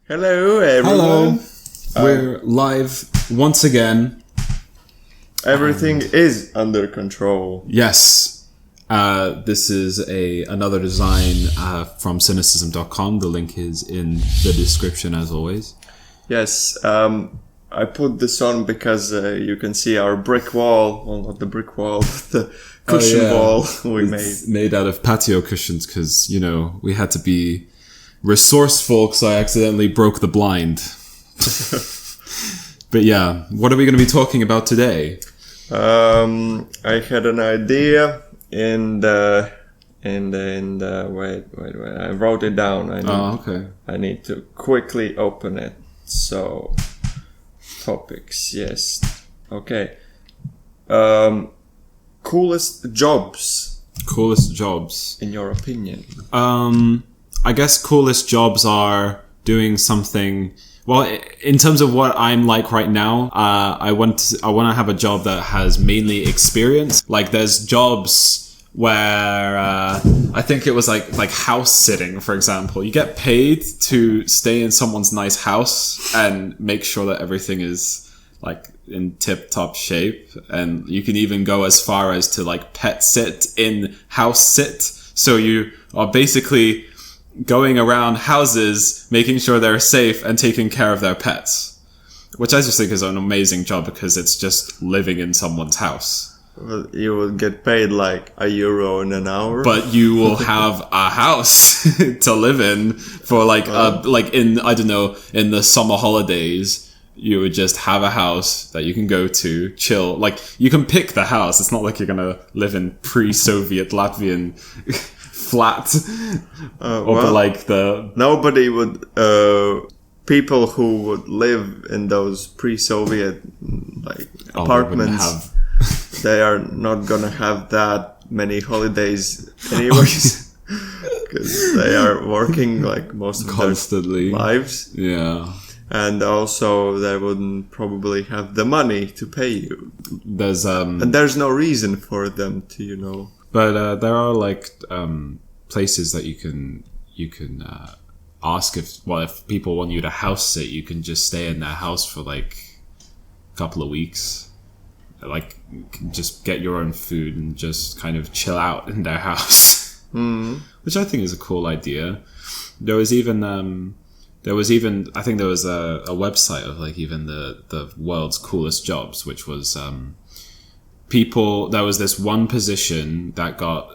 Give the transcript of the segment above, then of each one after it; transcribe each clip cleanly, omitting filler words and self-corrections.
Hello, everyone. Hello. We're live once again. Everything is under control. Yes. This is another design from cynicism.com. The link is in the description as always. Yes. I put this on because you can see our brick wall. Well, not the brick wall, but the cushion wall we it's made out of patio cushions because, we had to be resourceful because I accidentally broke the blind. But yeah, what are we going to be talking about today? I had an idea and wait, I wrote it down. I need to quickly open it. So, topics, yes. Okay. Coolest jobs. Coolest jobs. In your opinion? I guess coolest jobs are doing something. Well, in terms of what I'm like right now, I want to have a job that has mainly experience. Like, there's jobs where I think it was like house sitting, for example. You get paid to stay in someone's nice house and make sure that everything is like in tip-top shape, and you can even go as far as to like pet sit in house sit. So you are basically going around houses, making sure they're safe and taking care of their pets, which I just think is an amazing job because it's just living in someone's house. Well, you will get paid like €1 in an hour, but you will have a house to live in for like in, I don't know, in the summer holidays. You would just have a house that you can go to, chill. Like, you can pick the house. It's not like you're gonna live in pre-Soviet Latvian flat. Nobody would... people who would live in those pre-Soviet apartments, they are not gonna have that many holidays anyways. Because they are working like most of constantly their lives. Yeah. And also, they wouldn't probably have the money to pay you. And there's no reason for them to, But there are places that you can ask if people want you to house sit, you can just stay in their house for like a couple of weeks. Like, just get your own food and just kind of chill out in their house. Which I think is a cool idea. There was even I think there was a website of like even the world's coolest jobs, which was there was this one position that got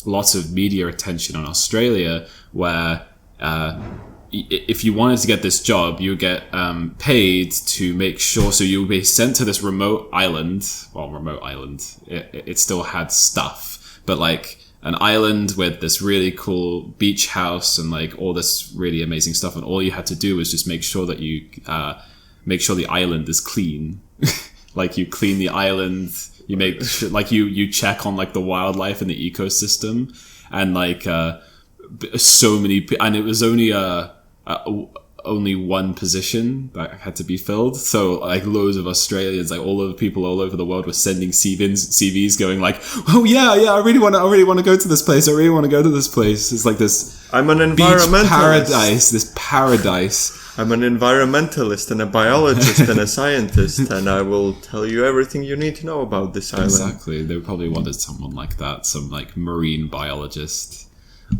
lots of media attention in Australia, where if you wanted to get this job, you would get paid to make sure, so you would be sent to this remote island. It still had stuff, but like an island with this really cool beach house and like all this really amazing stuff, and all you had to do was just make sure that you make sure the island is clean. Like, you clean the island, you make sure, like you check on like the wildlife and the ecosystem, and like so many, and it was only one position that had to be filled. So like loads of Australians, like all of the people all over the world, were sending CVs going like, oh yeah, I really want to go to this place. It's like this I'm an environmentalist. This paradise. I'm an environmentalist and a biologist and a scientist, and I will tell you everything you need to know about this island. Exactly. They probably wanted someone like that, some like marine biologist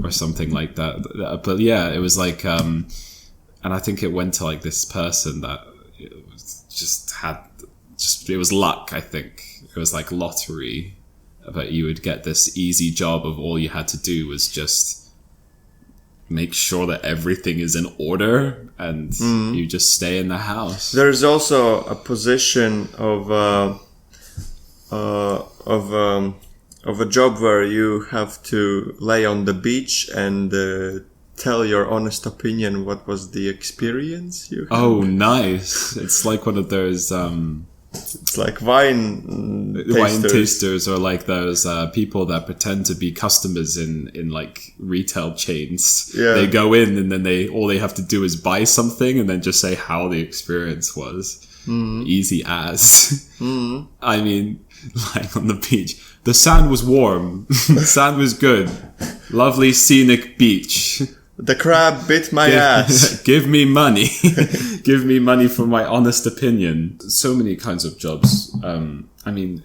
or something like that. But yeah, it was like, and I think it went to like this person that it was luck, I think. It was like lottery, but you would get this easy job of all you had to do was just make sure that everything is in order, and you just stay in the house. There's also a position of a job where you have to lay on the beach and tell your honest opinion what was the experience you had. Oh, nice. It's like one of those it's like wine tasters, or like those people that pretend to be customers in like retail chains. Yeah. They go in and then all they have to do is buy something and then just say how the experience was. Easy as. I mean, like on the beach, the sand was warm. The sand was good. Lovely scenic beach. The crab bit my ass. Give me money. Give me money for my honest opinion. So many kinds of jobs. I mean,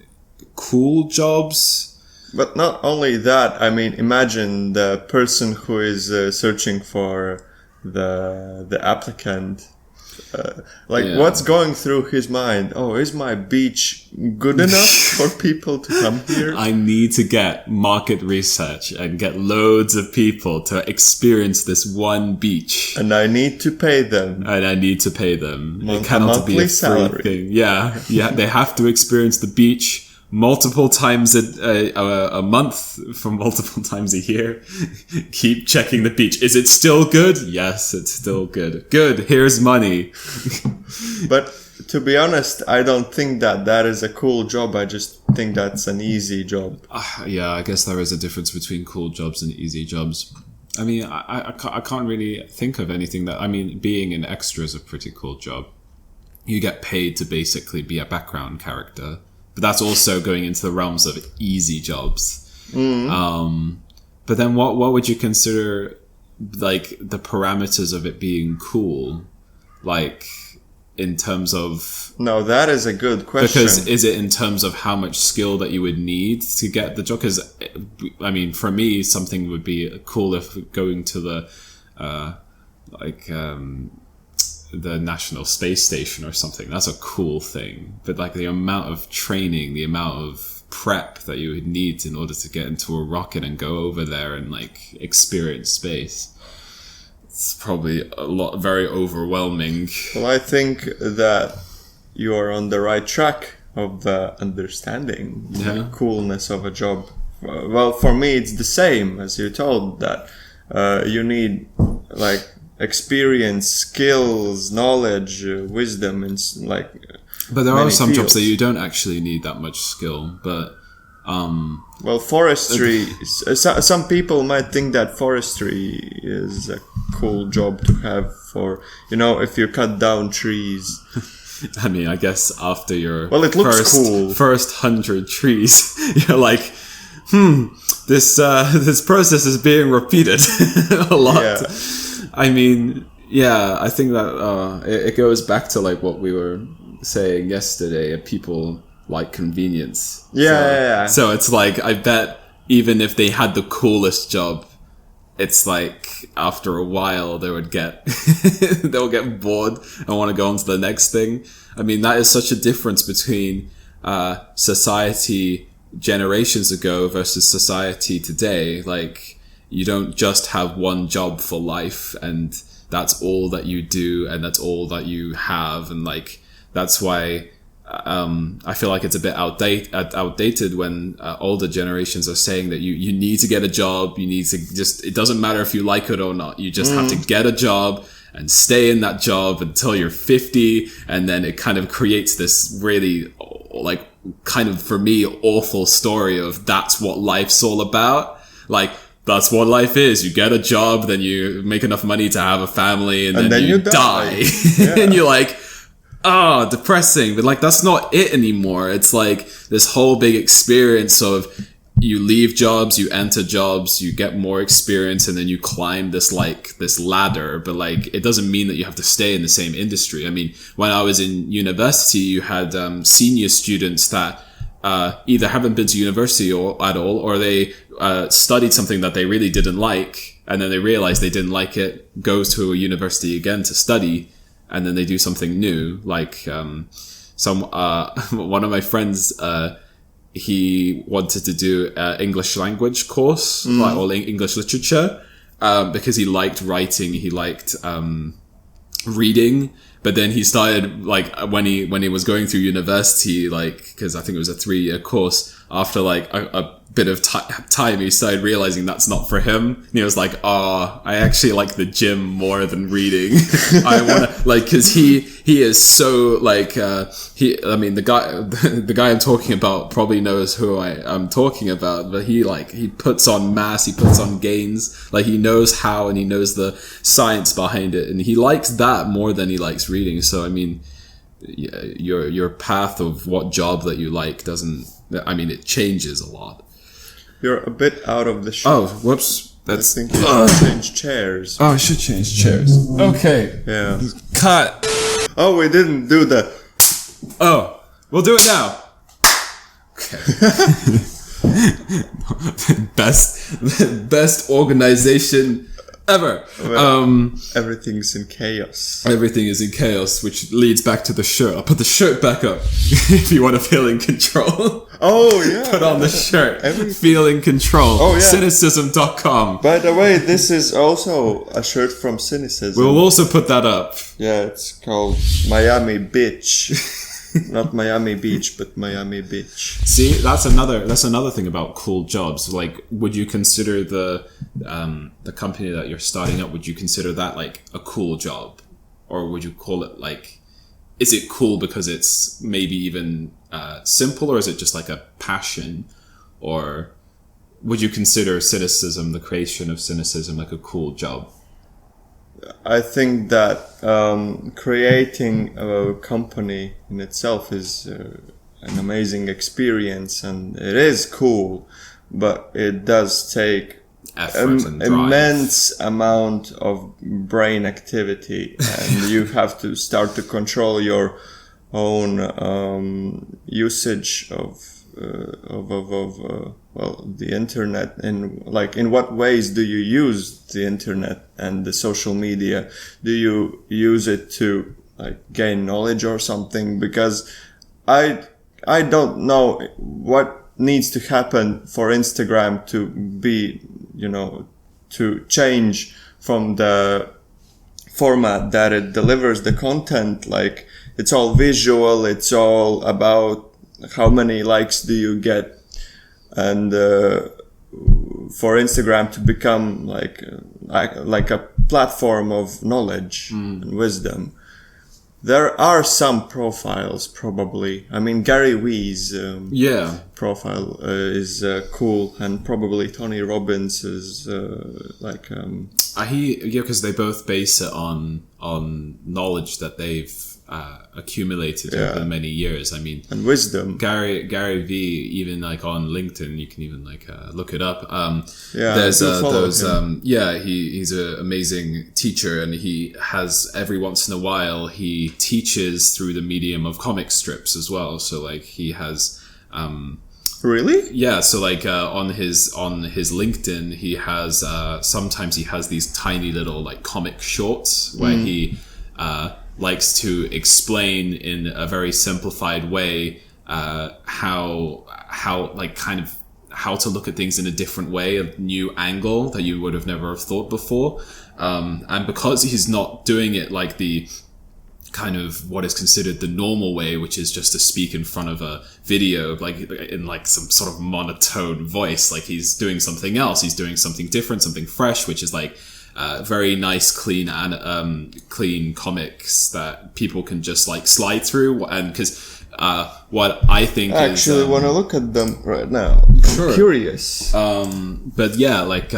cool jobs. But not only that, I mean, imagine the person who is searching for the applicant. What's going through his mind? Oh, is my beach good enough for people to come here? I need to get market research and get loads of people to experience this one beach. And I need to pay them. It cannot be a free salary. thing. Yeah, they have to experience the beach multiple times a month for multiple times a year. Keep checking the beach. Is it still good? Yes, it's still good. Good, here's money. But to be honest, I don't think that is a cool job. I just think that's an easy job. Yeah, I guess there is a difference between cool jobs and easy jobs. I mean, I can't really think of anything that... I mean, being an extra is a pretty cool job. You get paid to basically be a background character. But that's also going into the realms of easy jobs. But then what would you consider like the parameters of it being cool? Like in terms of... No, that is a good question. Because is it in terms of how much skill that you would need to get the job? Because, I mean, for me, something would be cool if going to the... the National Space Station or something. That's a cool thing. But like the amount of training, the amount of prep that you would need in order to get into a rocket and go over there and like experience space, it's probably very overwhelming. Well, I think that you are on the right track of understanding the coolness of a job. Well, for me, it's the same as you told, that you need like experience, skills, knowledge, wisdom, and like. But there are some jobs that you don't actually need that much skill. But well, forestry. Some people might think that forestry is a cool job to have for, you know, if you cut down trees. I mean, I guess after your it looks cool. First 100 trees, you're like, this process is being repeated a lot. Yeah. I mean, yeah, I think that it goes back to like what we were saying yesterday. People like convenience. Yeah. So it's like, I bet even if they had the coolest job, it's like after a while they'll get bored and want to go on to the next thing. I mean, that is such a difference between society generations ago versus society today. Like, you don't just have one job for life and that's all that you do and that's all that you have. And like, that's why I feel like it's a bit outdated when older generations are saying that you need to get a job. You need to it doesn't matter if you like it or not. You just have to get a job and stay in that job until you're 50. And then it kind of creates this really like kind of, for me, awful story of that's what life's all about. Like, that's what life is. You get a job, then you make enough money to have a family, and then you die. Yeah. And you're like, depressing. But like, that's not it anymore. It's like this whole big experience of you leave jobs, you enter jobs, you get more experience, and then you climb this ladder. But like, it doesn't mean that you have to stay in the same industry. I mean, when I was in university, you had senior students that either haven't been to university at all, or they studied something that they really didn't like, and then they realize they didn't like it, goes to a university again to study, and then they do something new. Like one of my friends, he wanted to do an English language course, like, or English literature, because he liked writing, he liked reading. But then he started, like, when he was going through university, like, because I think it was a 3-year course, after like a bit of time, he started realizing that's not for him. And he was like, I actually like the gym more than reading. I want to, like, because he is so, like, the guy I'm talking about probably knows who I'm talking about, but he puts on mass, he puts on gains, like, he knows how, and he knows the science behind it, and he likes that more than he likes reading. So, I mean, your path of what job that you like it changes a lot. You're a bit out of the show. Oh, whoops. I think you should change chairs. Oh, I should change chairs. Okay. Yeah. Cut. Oh, we didn't do the... Oh, we'll do it now. Okay. best organization ever. Everything's in chaos. Everything is in chaos, which leads back to the shirt. I'll put the shirt back up if you want to feel in control. Oh, yeah. Put on the shirt. Feel in control. Oh, yeah. Cynicism.com. By the way, this is also a shirt from Cynicism. We'll also put that up. Yeah, it's called Miami Bitch. Not Miami Beach, but Miami Bitch. See, that's another thing about cool jobs. Like, would you consider the company that you're starting up, would you consider that like a cool job? Or would you call it like, is it cool because it's maybe even simple, or is it just like a passion? Or would you consider Cynicism, the creation of Cynicism, like a cool job? I think that creating a company in itself is an amazing experience, and it is cool, but it does take immense amount of brain activity, and you have to start to control your own usage of the internet, and like in what ways do you use the internet and the social media? Do you use it to like gain knowledge or something? Because I don't know what needs to happen for Instagram to be, to change from the format that it delivers the content. Like, it's all visual, it's all about how many likes do you get, and for Instagram to become like a platform of knowledge and wisdom. There are some profiles, probably. I mean, Gary Vee's profile is cool, and probably Tony Robbins is because they both base it on knowledge that they've accumulated over many years. I mean, and wisdom. Gary Vee, even like on LinkedIn, you can even like look it up. There's those. He's an amazing teacher, and he has every once in a while he teaches through the medium of comic strips as well. So like he has. Really? Yeah. So like on his LinkedIn, he has sometimes he has these tiny little like comic shorts where he likes to explain in a very simplified way how to look at things in a different way, a new angle that you would have never thought before. And because he's not doing it like the kind of what is considered the normal way, which is just to speak in front of a video, like in like some sort of monotone voice, like he's doing something else, he's doing something different, something fresh, which is like very nice, clean comics that people can just like slide through. And because what I think I actually want to look at them right now. Sure. I'm curious. But yeah, like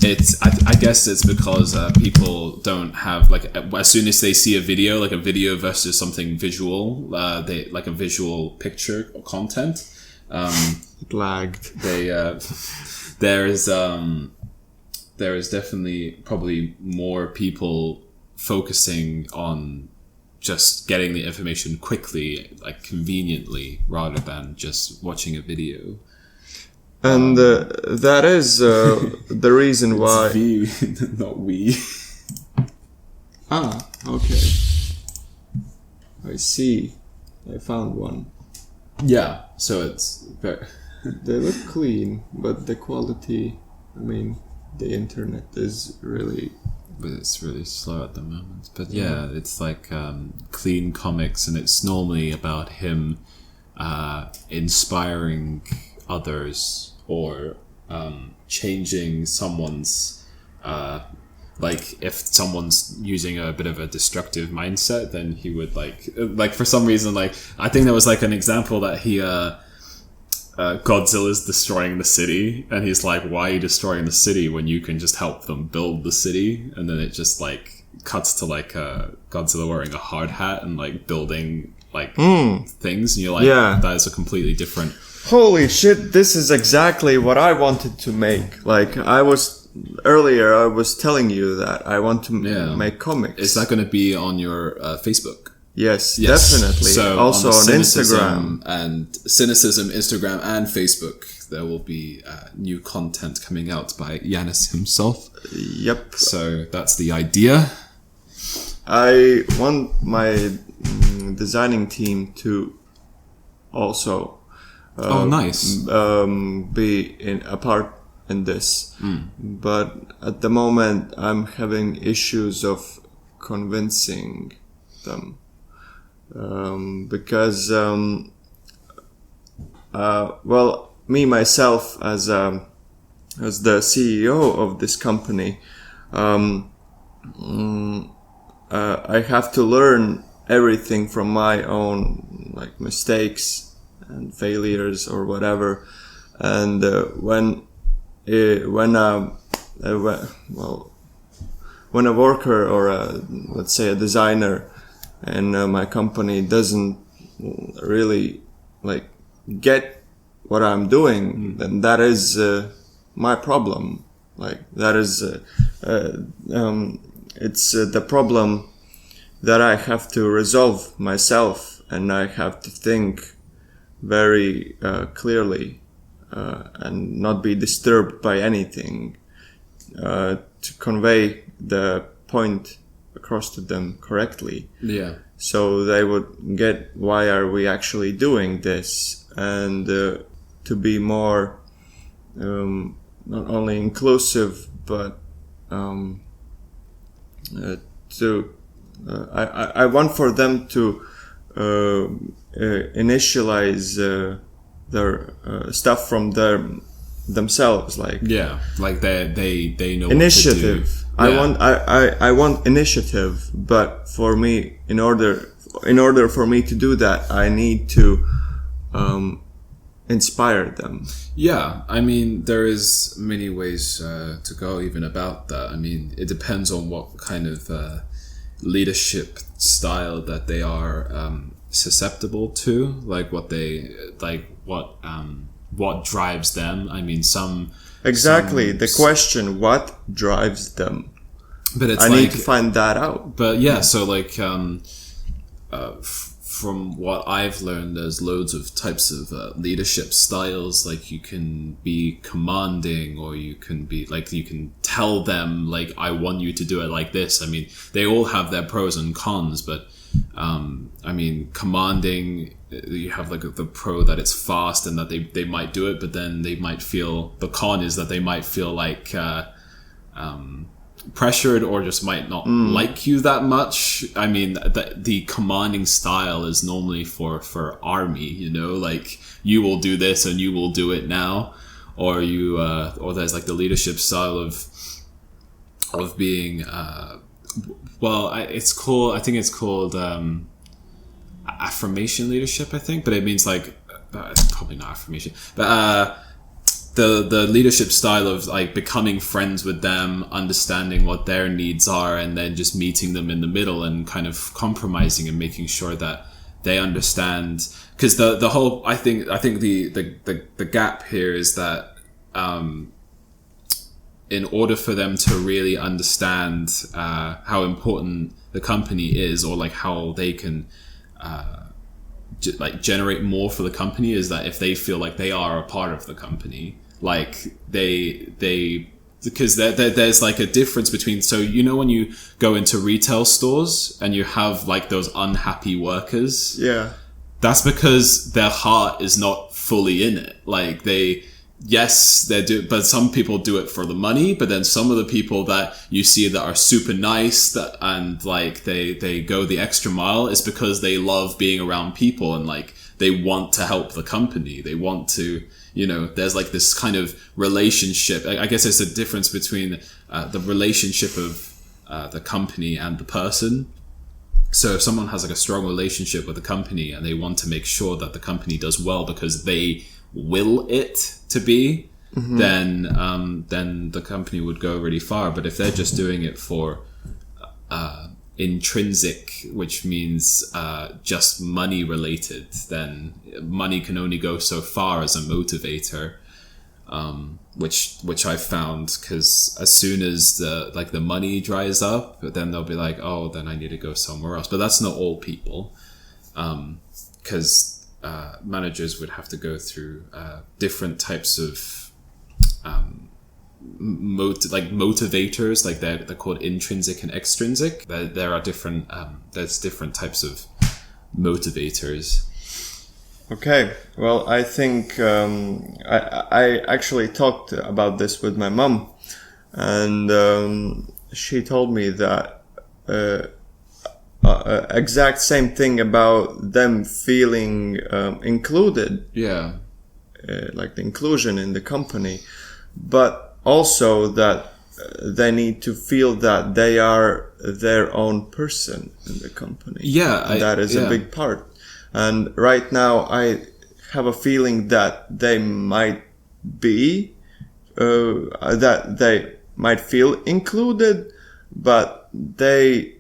it's I guess it's because people don't have like as soon as they see a video, like a video versus something visual, they like a visual picture or content. It lagged. There is definitely probably more people focusing on just getting the information quickly, like conveniently, rather than just watching a video. And that is the reason why... It's V, not we. Ah, okay. I see. I found one. Yeah, so it's very... They look clean, but the quality, I mean... The internet is really... But it's really slow at the moment. But yeah, it's like clean comics, and it's normally about him inspiring others or changing someone's... like, if someone's using a bit of a destructive mindset, then he would like for some reason, like, I think there was like an example that he... Godzilla's destroying the city, and he's like, why are you destroying the city when you can just help them build the city? And then it just like cuts to like Godzilla wearing a hard hat and like building like things, and you're like, that is a completely different holy shit, this is exactly what I wanted to make. Like I was telling you that I want to make comics. Is that going to be on your Facebook? Yes, definitely. So also on Instagram and Cynicism, Instagram and Facebook, there will be new content coming out by Janis himself. Yep. So that's the idea. I want my designing team to also be a part in this. But at the moment, I'm having issues of convincing them. Because me myself as the CEO of this company, I have to learn everything from my own like mistakes and failures or whatever. And when a worker or let's say a designer and my company doesn't really like get what I'm doing, then that is my problem. Like that is it's the problem that I have to resolve myself, and I have to think very clearly and not be disturbed by anything to convey the point across to them correctly. Yeah. So they would get why are we actually doing this, and to be more not only inclusive but I want for them to initialize their stuff from themselves, like they know initiative. What to do. I want initiative, but for me, in order for me to do that, I need to inspire them. Yeah, I mean, there is many ways to go even about that. I mean, it depends on what kind of leadership style that they are susceptible to, like what drives them. I mean, the question, what drives them? But it's I need to find that out. But yeah, so like from what I've learned, there's loads of types of leadership styles. Like you can be commanding, or you can be like, you can tell them like, I want you to do it like this. I mean, they all have their pros and cons, but I mean, commanding, you have like the pro that it's fast and that they might do it, but then they might feel, the con is that they might feel like pressured, or just might not like you that much. I mean, the commanding style is normally for army, you know, like you will do this and you will do it now, or you or there's like the leadership style of being I think it's called affirmation leadership, I think, but it means like it's probably not affirmation, but the leadership style of like becoming friends with them, understanding what their needs are, and then just meeting them in the middle and kind of compromising and making sure that they understand. Because the whole I think the gap here is that in order for them to really understand how important the company is, or like how they can like generate more for the company, is that if they feel like they are a part of the company, like they because there's like a difference between, so you know when you go into retail stores and you have like those unhappy workers, that's because their heart is not fully in it. Like they do, but some people do it for the money, but then some of the people that you see that are super nice and like they go the extra mile is because they love being around people, and like they want to help the company. They want to, you know, there's like this kind of relationship. I guess there's a difference between the relationship of the company and the person. So if someone has like a strong relationship with the company and they want to make sure that the company does well because they will it to be, then the company would go really far. But if they're just doing it for intrinsic, which means just money related, then money can only go so far as a motivator, which I found, because as soon as the money dries up, then they'll be like, oh, then I need to go somewhere else. But that's not all people, because managers would have to go through different types of motivators, like they're called intrinsic and extrinsic. There are different there's different types of motivators. Okay, well, I think I actually talked about this with my mom, and she told me that exact same thing about them feeling included. Yeah. Like the inclusion in the company, but also that they need to feel that they are their own person in the company. Yeah. That is a big part. And right now I have a feeling that they might be, that they might feel included, but they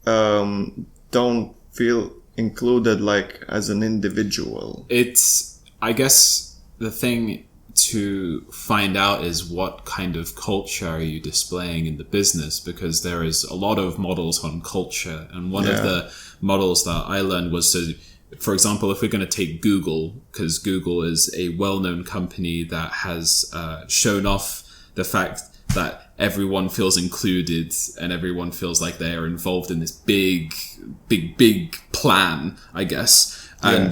don't feel included like as an individual. It's, I guess the thing to find out is what kind of culture are you displaying in the business, because there is a lot of models on culture, and one of the models that I learned was to, for example, if we're going to take Google, because Google is a well-known company that has shown off the fact that everyone feels included and everyone feels like they are involved in this big plan, I guess. And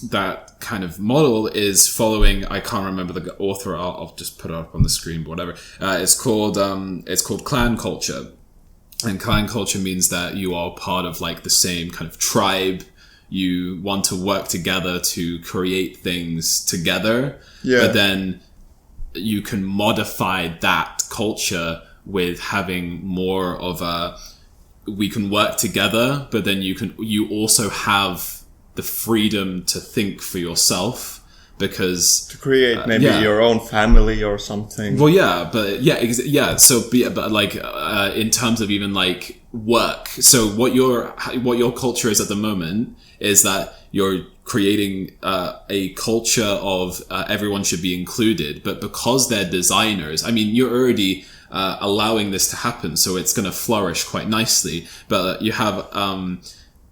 that kind of model is following, I can't remember the author, I'll just put it up on the screen, but whatever. It's called clan culture. And clan culture means that you are part of like the same kind of tribe. You want to work together to create things together. Yeah. But then you can modify that culture with having more of a, we can work together, but then you also have the freedom to think for yourself. Because to create maybe your own family or something. Well, So, but like in terms of even like work. So what your culture is at the moment is that you're creating a culture of everyone should be included. But because they're designers, I mean, you're already allowing this to happen, so it's going to flourish quite nicely. But you have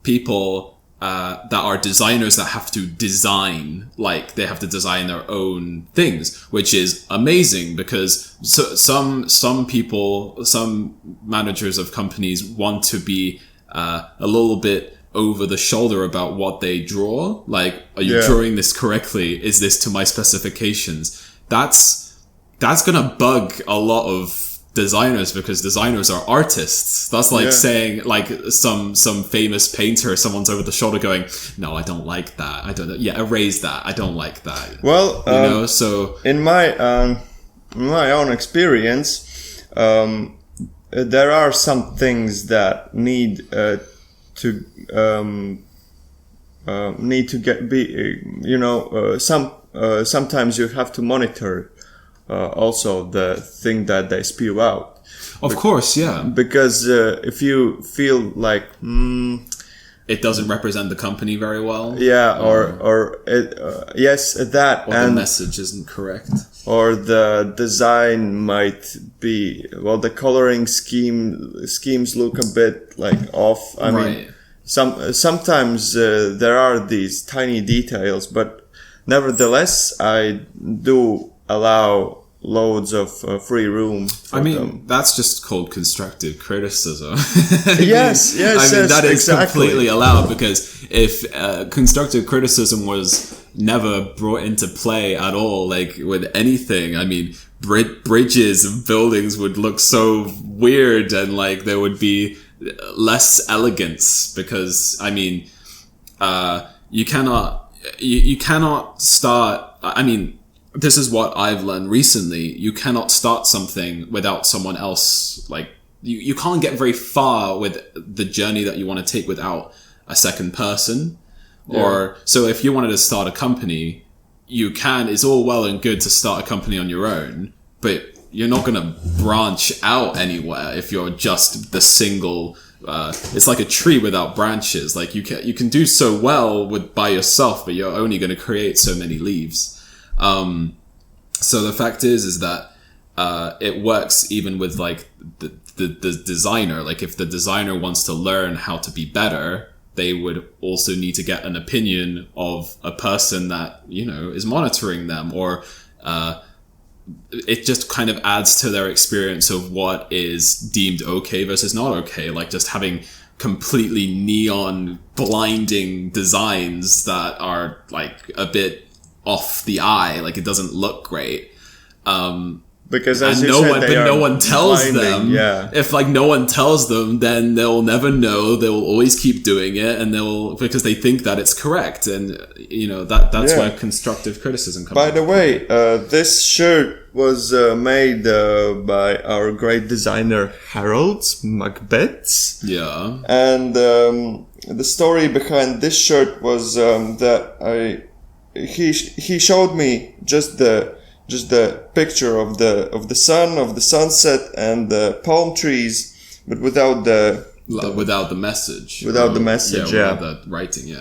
people that are designers that have to design, like they have to design their own things, which is amazing, because some people, some managers of companies want to be a little bit over the shoulder about what they draw. Like, are you drawing this correctly? Is this to my specifications? That's gonna bug a lot of designers, because designers are artists. That's like saying like some famous painter, someone's over the shoulder going, no, I don't like that, I don't, erase that, I don't like that. Well, so in my own experience, there are some things that need to sometimes you have to monitor also the thing that they spew out. Of course, yeah. Because if you feel like it doesn't represent the company very well, or the message isn't correct, or the design might be, well, the coloring schemes look a bit like off. I mean, sometimes there are these tiny details, but nevertheless, I do allow loads of free room for them. That's just called constructive criticism. Yes, that is exactly. Completely allowed, because if constructive criticism was never brought into play at all, like with anything, I mean, bridges and buildings would look so weird, and like there would be less elegance, because I mean, you cannot start, I mean, this is what I've learned recently. You cannot start something without someone else. Like, you can't get very far with the journey that you want to take without a second person. Yeah. Or, so if you wanted to start a company, you can, it's all well and good to start a company on your own, but you're not gonna branch out anywhere if you're just the single. It's like a tree without branches. Like you can do so well by yourself, but you're only going to create so many leaves. So the fact is that it works even with like the designer. Like if the designer wants to learn how to be better, they would also need to get an opinion of a person that, you know, is monitoring them, or it just kind of adds to their experience of what is deemed okay versus not okay. Like just having completely neon blinding designs that are like a bit off the eye, like it doesn't look great. Because as you said, no one tells blinding, them. If like no one tells them, then they'll never know. They'll always keep doing it, and because they think that it's correct, and you know that's where constructive criticism comes. By the way, this shirt was made by our great designer Harold Macbeth. Yeah, and the story behind this shirt was that he showed me just the picture of the sun, of the sunset, and the palm trees, but without the message. Without the message, without the writing,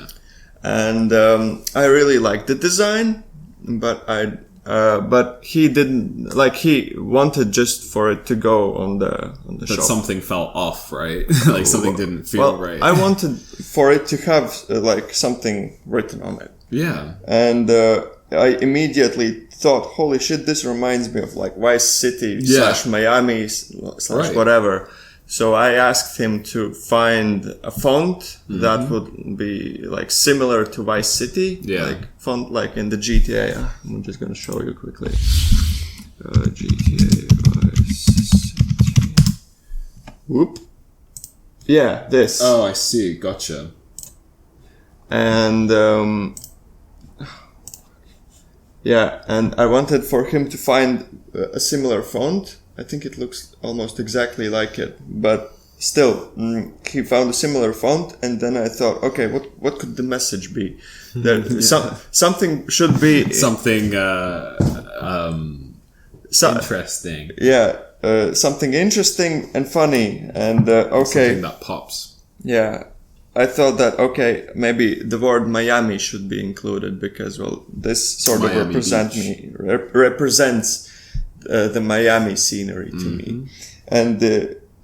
And I really liked the design, but he didn't like. He wanted just for it to go on the shop. But something fell off, right? Like something didn't feel right. I wanted for it to have like something written on it. Yeah, and I immediately thought, holy shit, this reminds me of like Vice City / Miami / whatever. So I asked him to find a font that would be like similar to Vice City, like font like in the GTA. I'm just gonna show you quickly. GTA Vice City. Whoop. Yeah, this. Oh, I see. Gotcha. And and I wanted for him to find a similar font. I think it looks almost exactly like it, but still, he found a similar font, and then I thought, okay, what could the message be? That something should be something interesting. Something interesting and funny, and okay, something that pops. Yeah. I thought that, okay, maybe the word Miami should be included because, well, this sort of represents the Miami scenery to me. And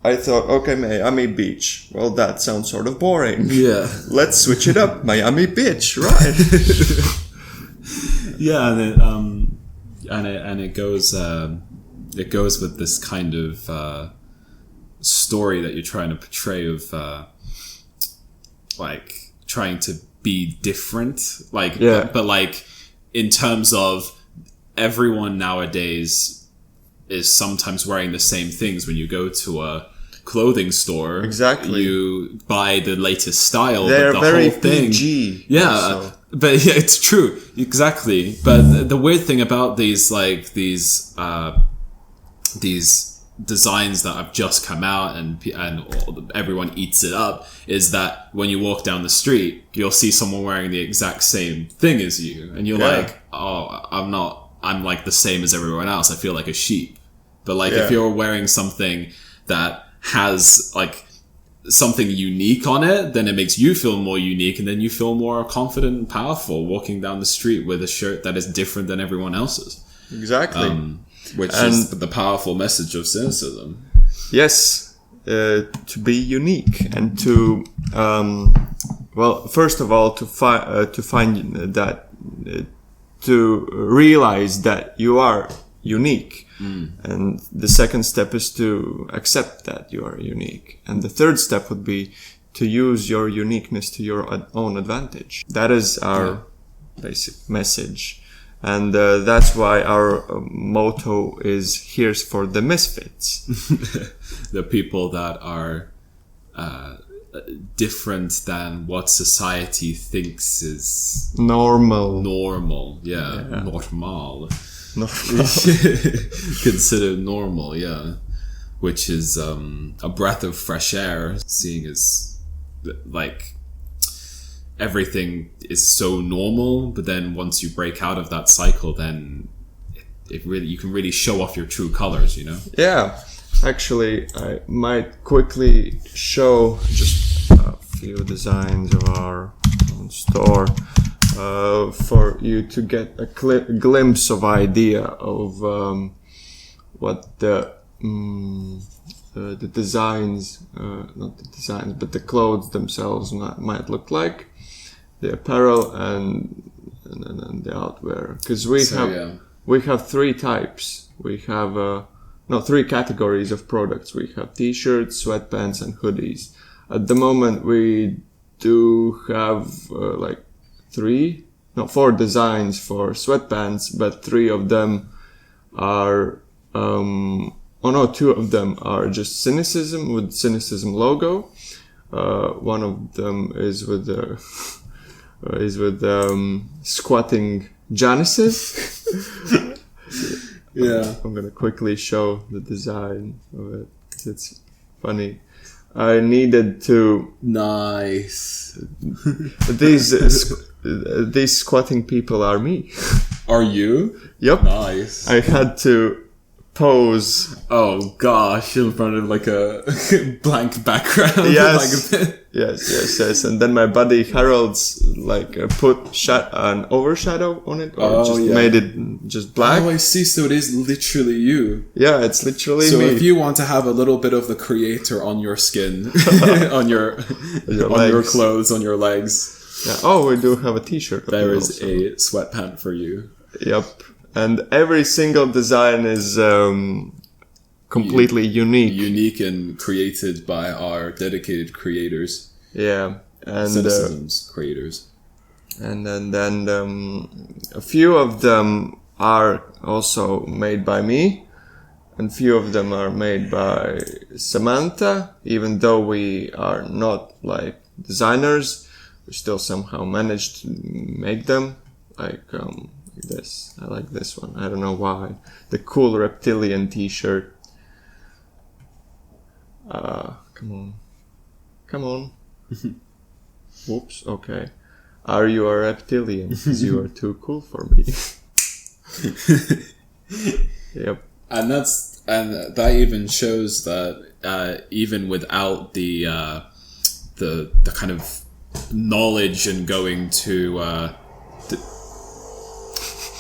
I thought, okay, Miami Beach. Well, that sounds sort of boring. Yeah. Let's switch it up. Miami Beach, right? And it goes with this kind of story that you're trying to portray of like trying to be different, like but like in terms of everyone nowadays is sometimes wearing the same things. When you go to a clothing store, exactly, you buy the latest style. They're but the very whole thing, PG. Yeah, also. But yeah, it's true, exactly. But the weird thing about these designs that have just come out and everyone eats it up is that when you walk down the street, you'll see someone wearing the exact same thing as you, and you're like, oh, I'm like the same as everyone else. I feel like a sheep. But like if you're wearing something that has like something unique on it, then it makes you feel more unique, and then you feel more confident and powerful walking down the street with a shirt that is different than everyone else's. Exactly. Which is the powerful message of cynicism. Yes, to be unique and to, first of all, to find that, to realize that you are unique. And the second step is to accept that you are unique. And the third step would be to use your uniqueness to your own advantage. That is our basic message. And that's why our motto is "Here's for the misfits." The people that are different than what society thinks is normal. Normal. Considered normal, which is a breath of fresh air, seeing as like everything is so normal, but then once you break out of that cycle, then you can really show off your true colors, you know? Yeah. Actually, I might quickly show just a few designs of our own store for you to get a glimpse of idea of what the designs, not the designs, but the clothes themselves might look like, the apparel and the outwear. Because we have three types. We have three categories of products. We have t-shirts, sweatpants, and hoodies. At the moment, we do have 4 designs for sweatpants, but 3 of them are 2 of them are just Cynicism with Cynicism logo. One of them is with squatting Janices. Yeah, I'm gonna quickly show the design of it. It's funny. I needed to. Nice. These squatting people are me. Are you? Yep. Nice. I had to pose. Oh gosh, in front of like a blank background. Yes. Yes. And then my buddy Harold's put an overshadow on it, or made it just black. Oh, I see. So it is literally you. Yeah, it's literally me. So if you want to have a little bit of the creator on your skin, on your clothes, on your legs. Yeah. Oh, we do have a t-shirt. There is a sweatpant for you. Yep. And every single design is completely unique and created by our dedicated creators. Yeah, and Cynicism's creators. And then a few of them are also made by me, and few of them are made by Samantha. Even though we are not designers, we still somehow managed to make them. This. I like this one. I don't know why. The cool reptilian t-shirt. Come on. Whoops. Okay. Are you a reptilian? Because you are too cool for me. Yep. And that even shows that even without the kind of knowledge and going to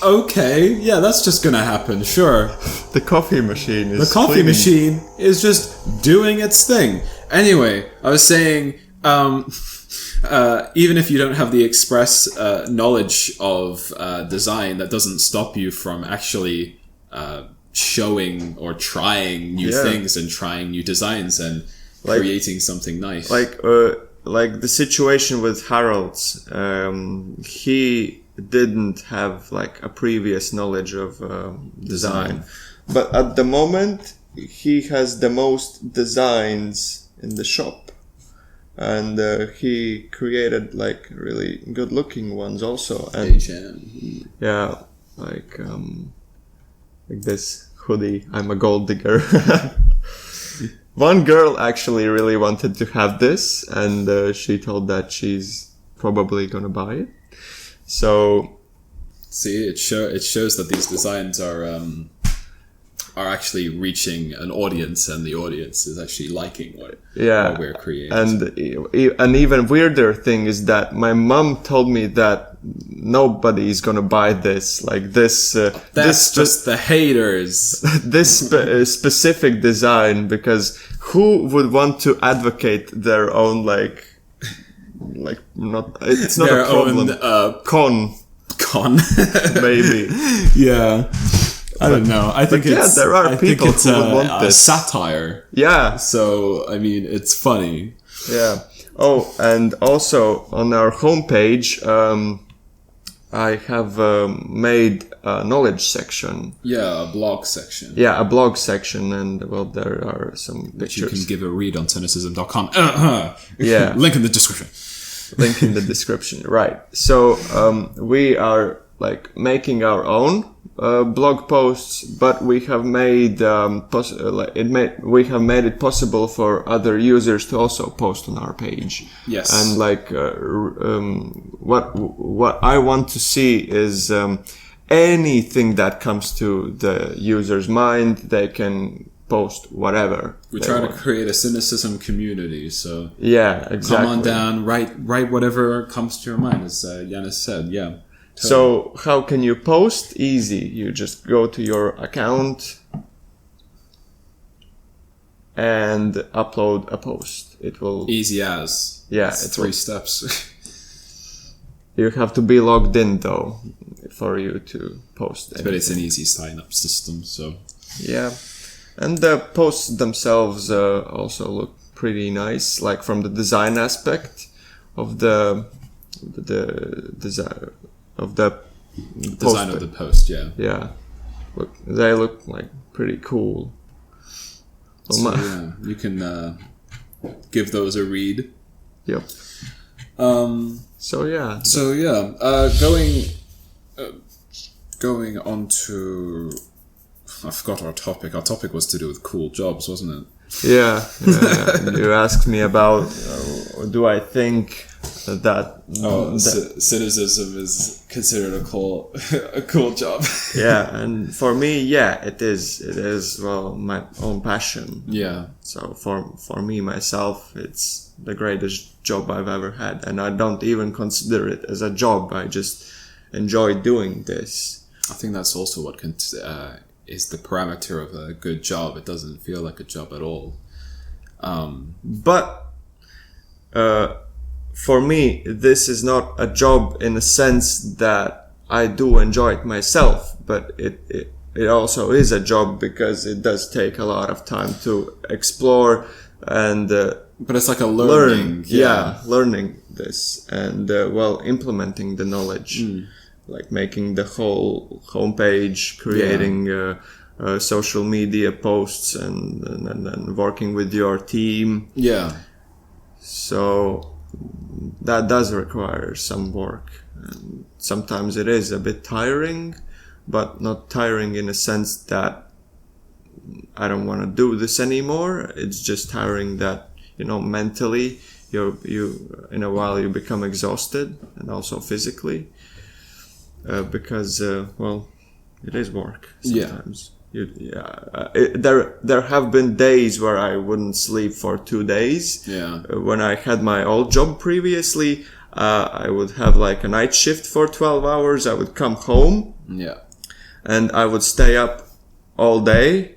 okay, yeah, that's just gonna happen, sure. The coffee machine is machine is just doing its thing. Anyway, I was saying, even if you don't have the express knowledge of design, that doesn't stop you from actually showing or trying new things and trying new designs and creating something nice. Like the situation with Harold's, he didn't have a previous knowledge of design, but at the moment he has the most designs in the shop, and he created really good looking ones also. And yeah, like this hoodie, I'm a gold digger. One girl actually really wanted to have this, and she told that she's probably gonna buy it. So, see, it shows that these designs are actually reaching an audience, and the audience is actually liking what we're creating. And even weirder thing is that my mom told me that nobody is gonna buy this. That's just the haters. This specific design, because who would want to advocate their own it's not their a problem. Con maybe. Yeah, I don't know. I think there are people who would want this satire. Yeah. So I mean, it's funny. Yeah. Oh, and also on our homepage, I have made a knowledge section. Yeah, a blog section. Yeah, a blog section, and there are some pictures. You can give a read on cynicism.com. Yeah. Link in the description. Link in the description, right. So we are making our own blog posts, but we have made we have made it possible for other users to also post on our page. Yes. And what I want to see is anything that comes to the user's mind. They can post whatever. We try to create a cynicism community, so yeah, exactly. Come on down, write whatever comes to your mind, as Janis said. Yeah. Totally. So how can you post? Easy. You just go to your account and upload a post. It will easy as it's 3 steps. You have to be logged in though for you to post anything. But it's an easy sign-up system, so yeah. And the posts themselves also look pretty nice, like from the design aspect of the design of the design of the post. Yeah, they look like pretty cool. So, yeah, you can give those a read. Yep. Going on to, I forgot our topic. Our topic was to do with cool jobs, wasn't it? Yeah. You asked me about do I think that cynicism is considered a cool job. Yeah, and for me, it is well my own passion. Yeah. So for me myself, it's the greatest job I've ever had, and I don't even consider it as a job. I just enjoy doing this. I think that's also what is the parameter of a good job. It doesn't feel like a job at all. But for me, this is not a job in the sense that I do enjoy it myself, but it also is a job because it does take a lot of time to explore and but it's like a learning. Learning this and implementing the knowledge. Like making the whole homepage, creating social media posts, and working with your team. Yeah. So that does require some work. And sometimes it is a bit tiring, but not tiring in a sense that I don't want to do this anymore. It's just tiring that, mentally you in a while you become exhausted, and also physically. Because it is work sometimes. There have been days where I wouldn't sleep for 2 days. Yeah. When I had my old job previously, I would have like a night shift for 12 hours. I would come home. Yeah. And I would stay up all day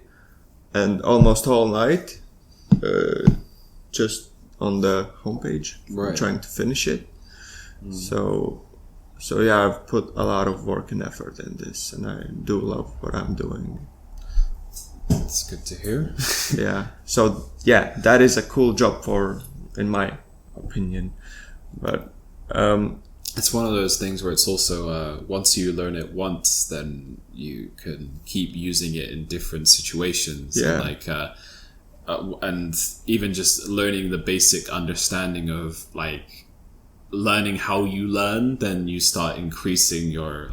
and almost all night, just on the homepage, trying to finish it. So yeah, I've put a lot of work and effort in this, and I do love what I'm doing. That's good to hear. Yeah. So yeah, that is a cool job in my opinion. But it's one of those things where it's also once you learn it once, then you can keep using it in different situations. Yeah. And even just learning the basic understanding of learning how you learn, then you start increasing your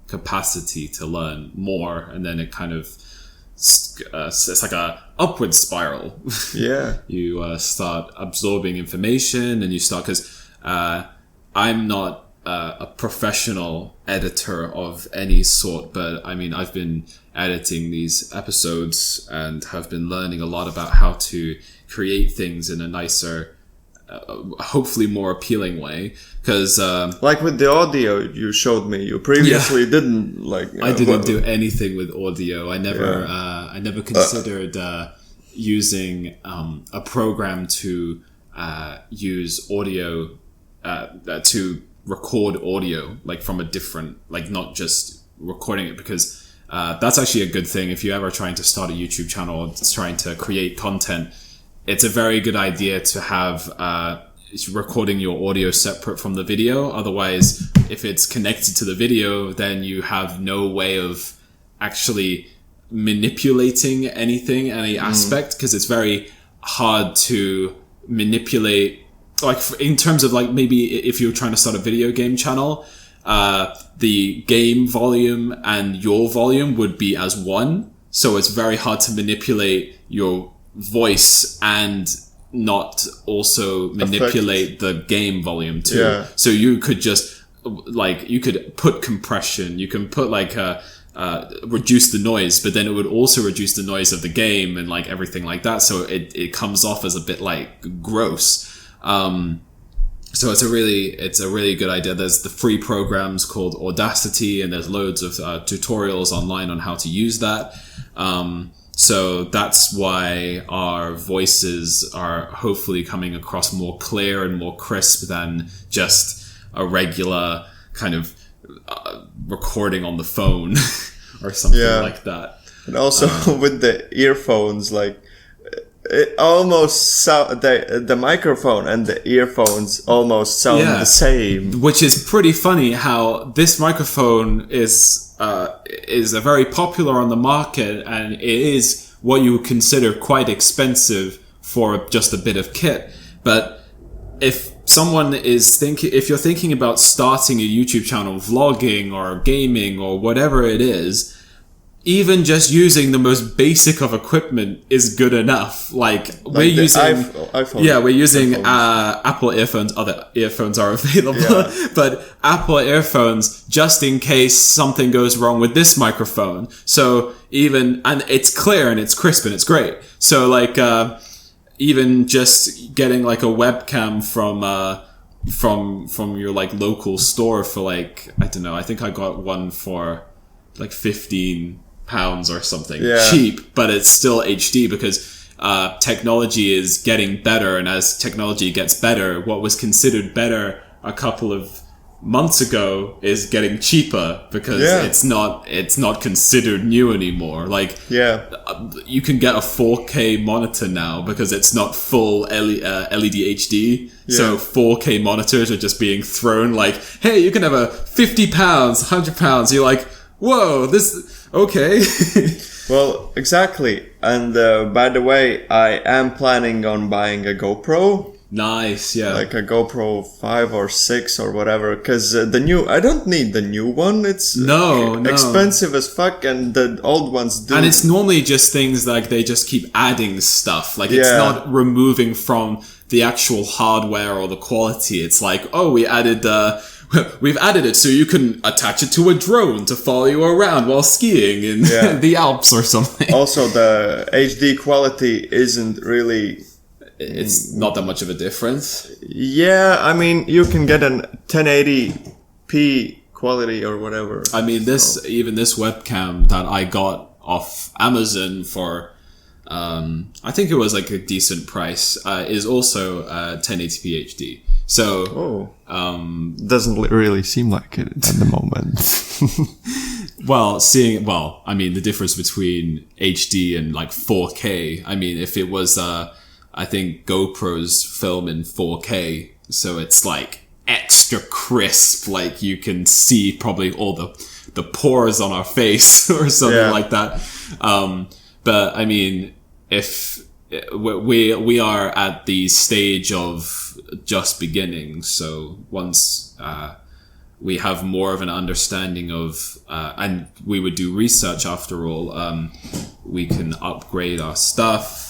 capacity to learn more, and then it kind of it's like a upward spiral. Yeah. You start absorbing information, and you start, because I'm not a professional editor of any sort, but I mean, I've been editing these episodes and have been learning a lot about how to create things in a nicer, hopefully more appealing way, because like with the audio you showed me, you previously didn't I didn't do anything with audio. I never considered using a program to use audio to record audio from a different, not just recording it, because that's actually a good thing if you're ever trying to start a YouTube channel or trying to create content. It's a very good idea to have recording your audio separate from the video. Otherwise, if it's connected to the video, then you have no way of actually manipulating any aspect, because it's very hard to manipulate. In terms of maybe if you're trying to start a video game channel, the game volume and your volume would be as one. So it's very hard to manipulate your voice and not also manipulate the game volume too. Yeah. So you could just like you could put compression, you can put like reduce the noise, but then it would also reduce the noise of the game and like everything like that. So it comes off as a bit like gross. So it's a really good idea. There's the free programs called Audacity, and there's loads of tutorials online on how to use that. So that's why our voices are hopefully coming across more clear and more crisp than just a regular kind of recording on the phone or something like that. And also with the earphones, like it almost the microphone and the earphones almost sound the same. Which is pretty funny how this microphone is a very popular on the market, and it is what you would consider quite expensive for just a bit of kit. But if someone if you're thinking about starting a YouTube channel, vlogging or gaming or whatever it is, even just using the most basic of equipment is good enough. Like we're using iPhone. Yeah, we're using Apple earphones. Other earphones are available, but Apple earphones just in case something goes wrong with this microphone. So and it's clear and it's crisp and it's great. So like even just getting like a webcam from your like local store for like, I don't know, I think I got one for like £15 or something. Cheap, but it's still HD because technology is getting better, and as technology gets better, what was considered better a couple of months ago is getting cheaper because it's not considered new anymore. Like you can get a 4K monitor now because it's not full LED HD. So 4K monitors are just being thrown like, hey, you can have a £50, £100. You're like, whoa, okay. Well, exactly. And by the way, I am planning on buying a GoPro. Nice, yeah. Like a GoPro 5 or 6 or whatever, because I don't need the new one. It's expensive as fuck, and the old ones do. And it's normally just things like they just keep adding stuff. Like it's not removing from the actual hardware or the quality. It's like, oh, we've added it so you can attach it to a drone to follow you around while skiing in the Alps or something. Also, the HD quality isn't really... It's not that much of a difference. Yeah, I mean, you can get an 1080p quality or whatever. I mean, even this webcam that I got off Amazon for, I think it was like a decent price, is also 1080p HD. So, doesn't really seem like it at the moment. I mean, the difference between HD and like 4K. I mean, if it was, I think GoPros film in 4K, so it's like extra crisp, like you can see probably all the pores on our face or something like that. But I mean, if we are at the stage of just beginning, so once we have more of an understanding of, and we would do research after all, we can upgrade our stuff.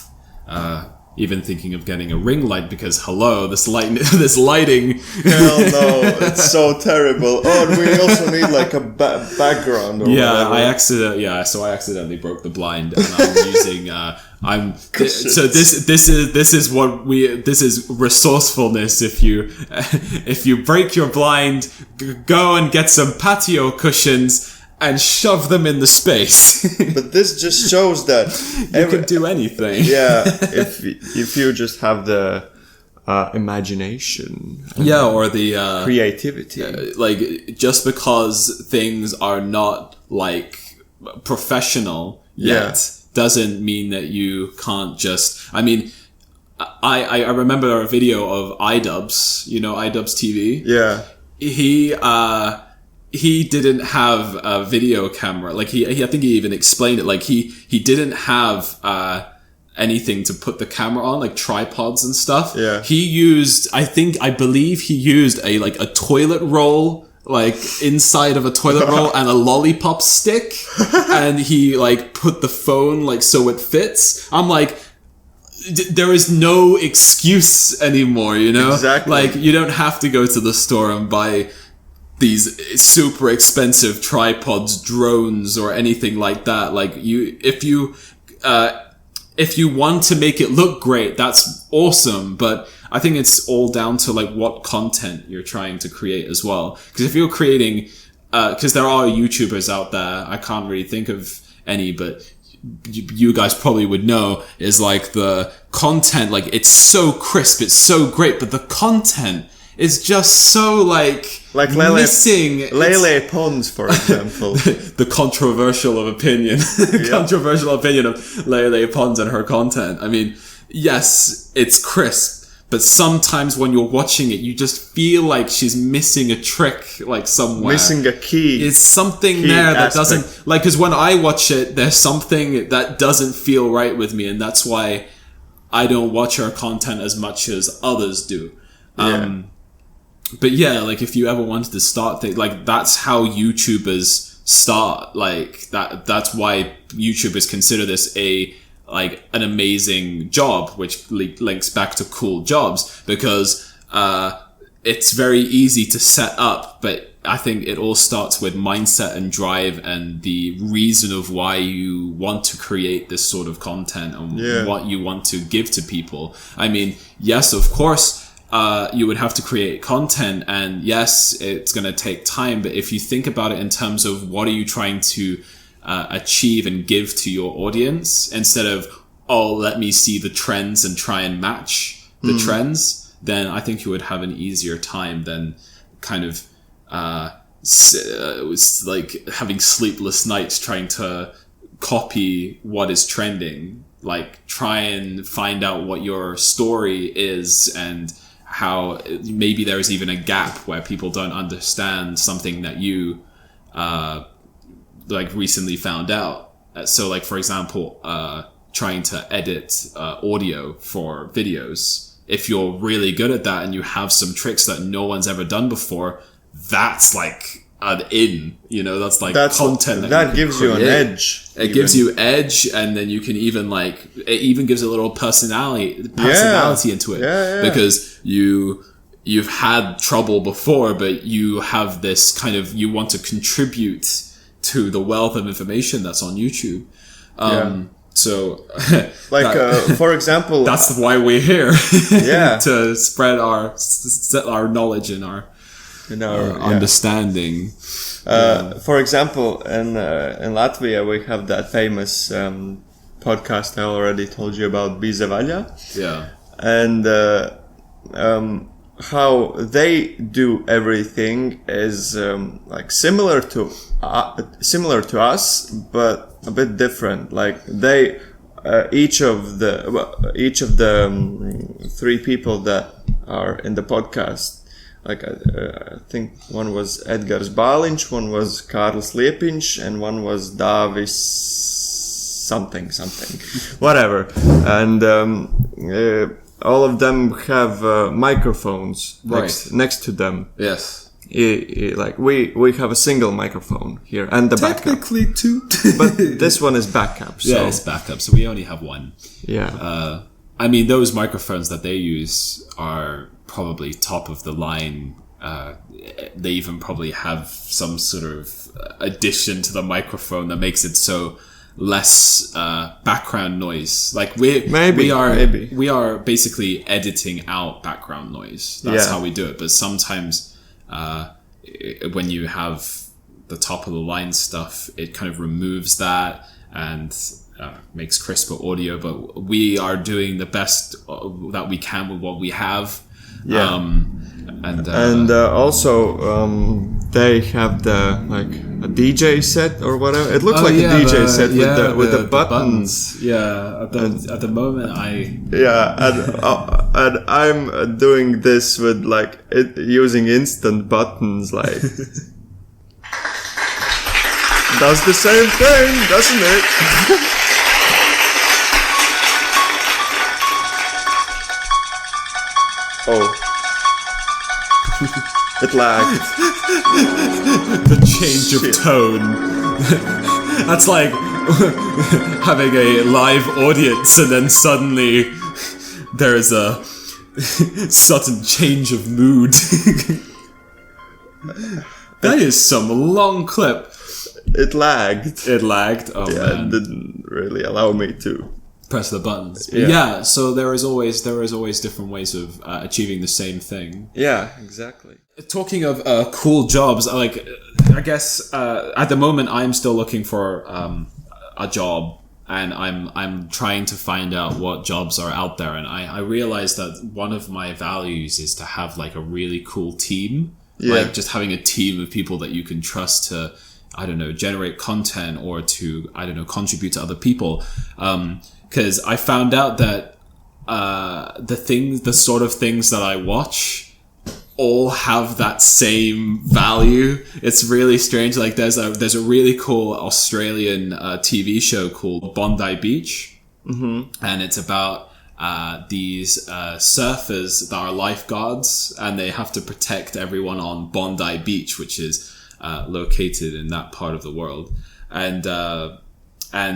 Even thinking of getting a ring light because this lighting. Hell no, it's so terrible. Oh, and we also need like a background. Or whatever. So I accidentally broke the blind, and I'm using. This is resourcefulness. If you break your blind, go and get some patio cushions and shove them in the space. But this just shows that you can do anything. Yeah, if you just have the imagination, or the creativity. Like just because things are not like professional yet doesn't mean that you can't just. I mean, I remember a video of iDubbbz. You know iDubbbz TV. Yeah. He didn't have a video camera. Like I think he even explained it. Like he didn't have anything to put the camera on, like tripods and stuff. Yeah. He used, I believe he used a toilet roll, like inside of a toilet roll, and a lollipop stick, and he like put the phone like so it fits. I'm like, there is no excuse anymore, you know? Exactly. Like you don't have to go to the store and buy these super expensive tripods, drones, or anything like that. Like if you want to make it look great, that's awesome. But I think it's all down to like what content you're trying to create as well. Because if you're creating, because there are YouTubers out there, I can't really think of any, but you guys probably would know, is like the content, like it's so crisp, it's so great, but the content is just so like missing. Lele Pons, for example. The controversial opinion of Lele Pons and her content. I mean, yes, it's crisp, but sometimes when you're watching it, you just feel like she's missing a trick, like somewhere. Missing a key. It's something there that doesn't, like, because when I watch it, there's something that doesn't feel right with me, and that's why I don't watch her content as much as others do. But yeah, like if you ever wanted to start things, like that's how YouTubers start. Like that's why YouTubers consider this an amazing job, which links back to cool jobs, because it's very easy to set up, but I think it all starts with mindset and drive and the reason of why you want to create this sort of content and what you want to give to people. I mean, yes, of course, you would have to create content, and yes, it's going to take time, but if you think about it in terms of what are you trying to achieve and give to your audience, instead of, oh, let me see the trends and try and match the trends, then I think you would have an easier time than kind of like having sleepless nights trying to copy what is trending. Like, try and find out what your story is and how maybe there's even a gap where people don't understand something that you like recently found out. So like, for example, trying to edit audio for videos. If you're really good at that and you have some tricks that no one's ever done before, that's like an that's like content that gives you an edge. It gives you edge, and then you can even it even gives a little personality into it, because you've had trouble before, but you have this kind of, you want to contribute to the wealth of information that's on YouTube. So, for example, that's why we're here. To spread our knowledge and our understanding. For example, in Latvia, we have that famous podcast I already told you about, Bizevalja. And how they do everything is similar to us, but a bit different. Like they, each of the three people that are in the podcast. Like I think one was Edgars Bāliņš, one was Kārlis Liepiņš, and one was Dāvis something, whatever. And all of them have microphones next to them. Yes. Like we have a single microphone here and the technically backup. Two. But this one is backup. So. Yeah, it's backup. So we only have one. Yeah. I mean, those microphones that they use are probably top of the line. They even probably have some sort of addition to the microphone that makes it so less background noise. Like we are basically editing out background noise. That's how we do it. But sometimes when you have the top of the line stuff, it kind of removes that and makes crisper audio. But we are doing the best that we can with what we have. And also they have the a DJ set or whatever. It looks like a DJ set with the buttons. At the moment and I'm doing this with using instant buttons. Does the same thing, doesn't it? Oh. It lagged. The change of tone. That's like having a live audience and then suddenly there is a sudden change of mood. That is some long clip. It lagged. Oh yeah, man. It didn't really allow me to press the buttons. Yeah, so there is always different ways of achieving the same thing. Yeah, exactly. Talking of cool jobs, like I guess at the moment I'm still looking for a job, and I'm trying to find out what jobs are out there, and I realized that one of my values is to have like a really cool team. Like just having a team of people that you can trust to, I don't know, generate content or to, I don't know, contribute to other people. Because I found out that the sort of things that I watch all have that same value. It's really strange. Like there's a really cool Australian TV show called Bondi Beach, and it's about these surfers that are lifeguards, and they have to protect everyone on Bondi Beach, which is located in that part of the world. And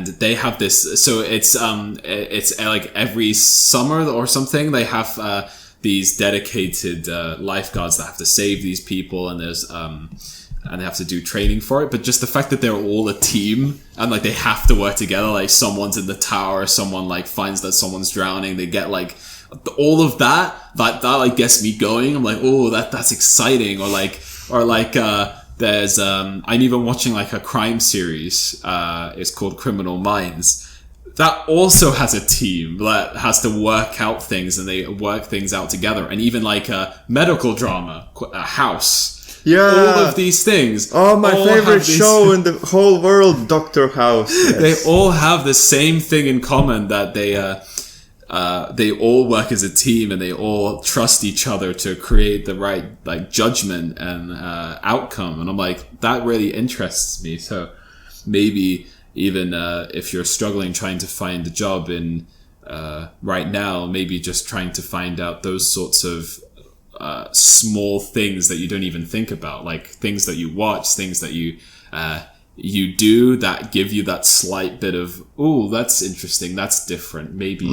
they have this, so it's like every summer or something, they have these dedicated lifeguards that have to save these people, and there's and they have to do training for it. But just the fact that they're all a team and like they have to work together, like someone's in the tower, someone like finds that someone's drowning, they get like all of that like gets me going. I'm like, oh, that's exciting. Or like there's I'm even watching like a crime series, it's called Criminal Minds, that also has a team that has to work out things, and they work things out together. And even like a medical drama, a House. Yeah. All of these things. Oh, my favorite show in the whole world, Dr. House. Yes. They all have the same thing in common, that they all work as a team, and they all trust each other to create the right like judgment and outcome. And I'm like, that really interests me. So maybe even if you're struggling trying to find a job in right now, maybe just trying to find out those sorts of small things that you don't even think about, like things that you watch, things that you do that give you that slight bit of, oh, that's interesting, that's different, maybe.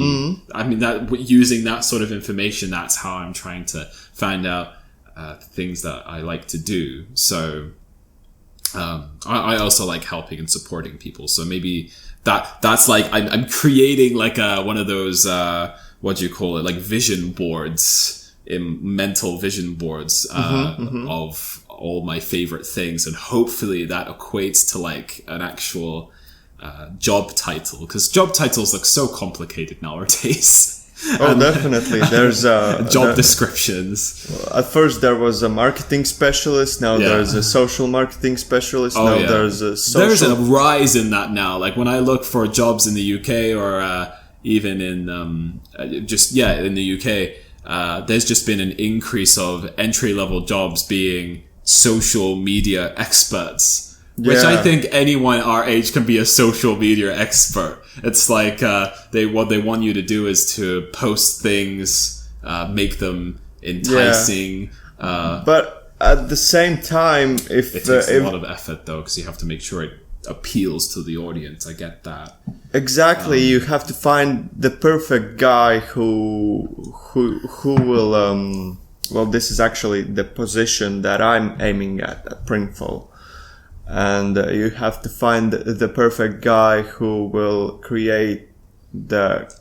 I mean, that using that sort of information, that's how I'm trying to find out things that I like to do. So I also like helping and supporting people, so maybe that's like I'm creating like one of those what do you call it, like vision boards, mental vision boards of all my favorite things, and hopefully that equates to like an actual job title, because job titles look so complicated nowadays. Oh, definitely. There's job descriptions. At first there was a marketing specialist, now there's a social marketing specialist, there's a social... There's a rise in that now. Like when I look for jobs in the UK, or even in in the UK, there's just been an increase of entry-level jobs being social media experts. Which I think anyone our age can be a social media expert. It's like what they want you to do is to post things, make them enticing. But at the same time, it takes a lot of effort though, because you have to make sure it appeals to the audience. I get that. Exactly, you have to find the perfect guy who will. Well, this is actually the position that I'm aiming at Printful. And you have to find the perfect guy who will create the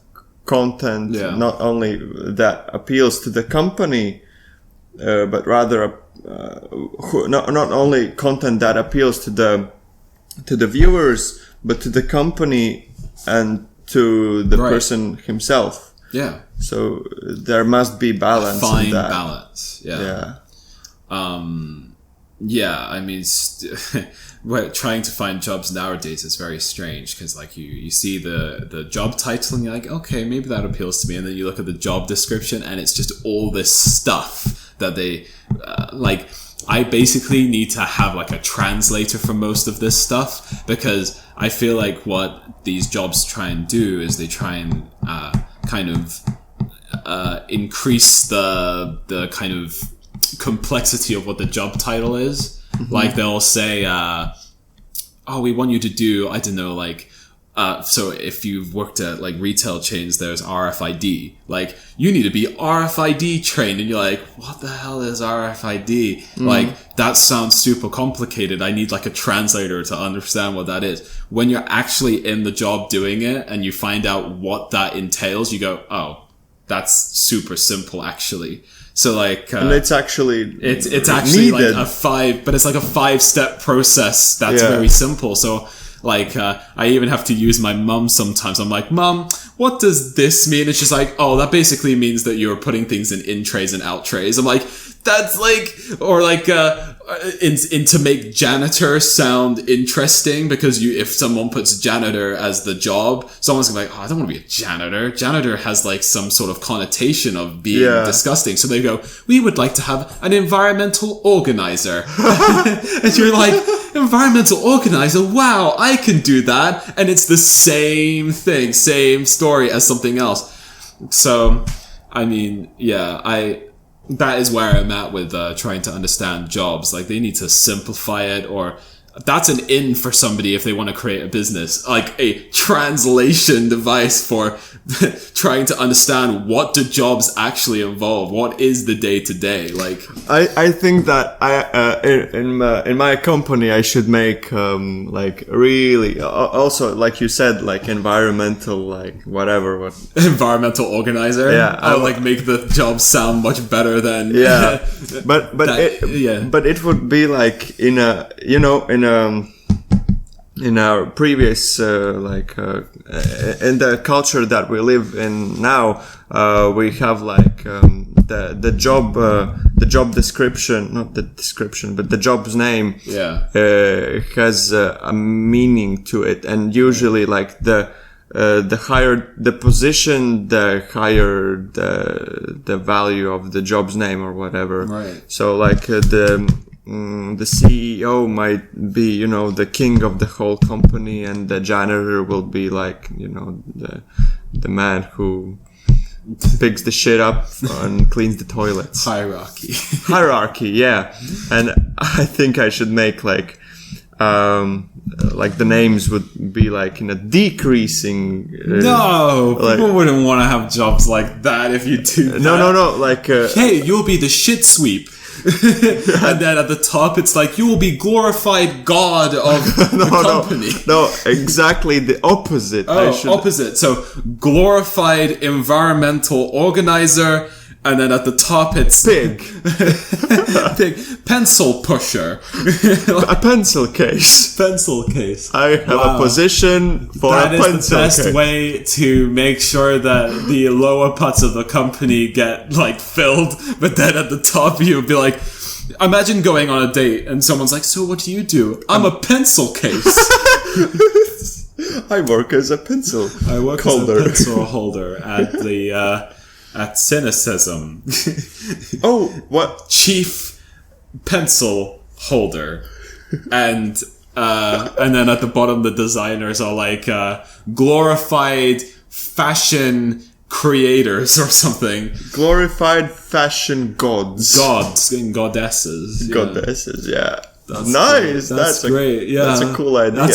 content, not only that appeals to the company, but rather not only content that appeals to the viewers, but to the company and to the person himself. Yeah. So there must be balance. Fine in that. Balance. Yeah. I mean, trying to find jobs nowadays is very strange, because like you see the job title and you're like, okay, maybe that appeals to me, and then you look at the job description and it's just all this stuff that they like. I basically need to have like a translator for most of this stuff, because I feel like what these jobs try and do is they try and kind of increase the kind of complexity of what the job title is. Like they'll say, oh, we want you to do, I don't know, like so if you've worked at like retail chains, there's RFID. Like, you need to be RFID trained, and you're like, what the hell is RFID? Like, that sounds super complicated. I need like a translator to understand what that is. When you're actually in the job doing it and you find out what that entails, you go, oh, that's super simple actually. So like, and it's actually actually needed. but it's like a 5-step process that's very simple. So like, I even have to use my mum sometimes. I'm like, Mum, what does this mean? And she's like, oh, that basically means that you're putting things in trays and out trays. I'm like, that's like, or like, to make janitor sound interesting, because if someone puts janitor as the job, someone's gonna be like, oh, I don't want to be a janitor. Janitor has like some sort of connotation of being disgusting. So they go, we would like to have an environmental organizer. And you're like, environmental organizer? Wow, I can do that. And it's the same thing, same story as something else. So, I mean, that is where I'm at with trying to understand jobs. Like, they need to simplify it, or that's an in for somebody if they want to create a business, like a translation device for trying to understand what do jobs actually involve, what is the day to day. Like, I think that in my company I should make like really also, like you said, like environmental, like whatever environmental organizer. I would like make the job sound much better than but it would be like in a, you know, in our previous in the culture that we live in now, we have like the job description, not the description, but the job's name has a meaning to it, and usually like the higher the position, the higher the value of the job's name or whatever. Right. So like the CEO might be, you know, the king of the whole company, and the janitor will be like, you know, the man who picks the shit up and cleans the toilets. Hierarchy, yeah. And I think I should make like the names would be like in a decreasing. People wouldn't want to have jobs like that if you do that. No. Like, hey, you'll be the shit sweep. And then at the top it's like, you will be glorified god of the company. No, exactly the opposite. Opposite. So glorified environmental organizer, and then at the top it's pig. Pencil pusher. A pencil case. I have a position for a pencil case. That is the best way to make sure that the lower parts of the company get like filled, but then at the top you'll be like, imagine going on a date and someone's like, so what do you do? I'm a pencil case. I work as a pencil holder at the at Cynicism. Oh, what? Chief pencil holder. And then at the bottom the designers are like glorified fashion creators or something. Glorified fashion gods and goddesses. Goddesses, yeah. That's nice. That's great. Yeah, that's a cool idea.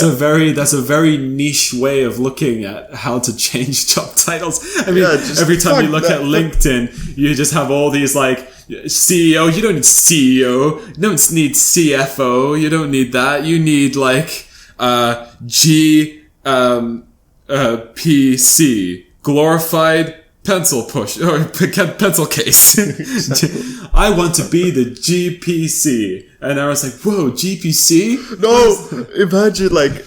That's a very niche way of looking at how to change job titles. I mean, every time you look at LinkedIn, you just have all these like CEO. You don't need CEO. You don't need CFO. You don't need that. You need like PC, glorified pencil push or pencil case. I want to be the GPC, and I was like, "Whoa, GPC!" No, imagine like